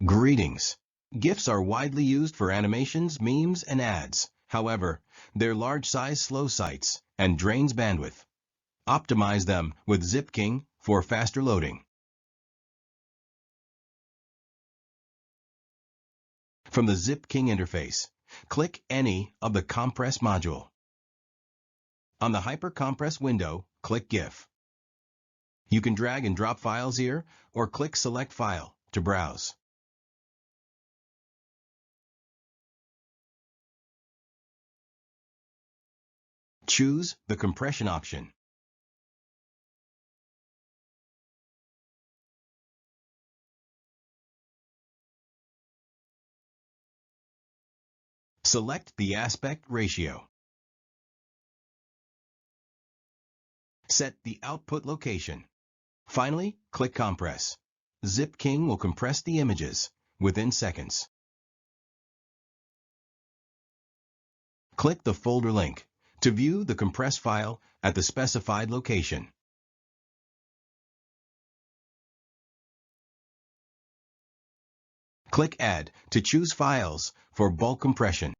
Greetings. GIFs are widely used for animations, memes, and ads. However, they're large-size slow sites and drains bandwidth. Optimize them with ZipKing for faster loading. From the ZipKing interface, click any of the Compress module. On the Hyper-Compress window, click GIF. You can drag and drop files here or click Select File to browse. Choose the compression option. Select the aspect ratio. Set the output location. Finally, click Compress. ZipKing will compress the images within seconds. Click the folder link to view the compressed file at the specified location. Click Add to choose files for bulk compression.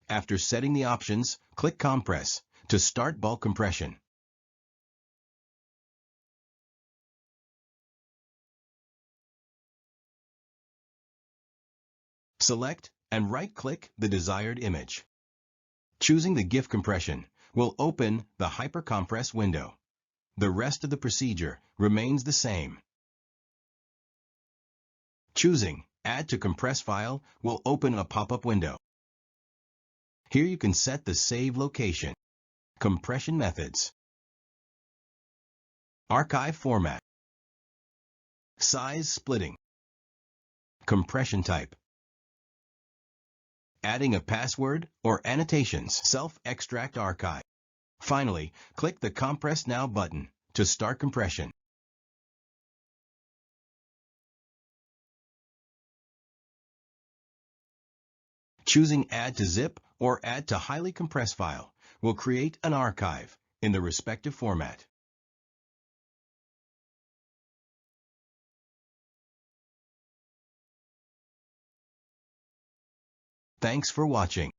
After setting the options, click Compress to start bulk compression. Select and right-click the desired image. Choosing the GIF compression will open the Hyper-Compress window. The rest of the procedure remains the same. Choosing Add to Compress File will open a pop-up window. Here you can set the save location, compression methods, archive format, size splitting, compression type, adding a password or annotations, self-extract archive. Finally, click the Compress Now button to start compression. Choosing Add to Zip or Add to Highly Compressed File will create an archive in the respective format. Thanks for watching.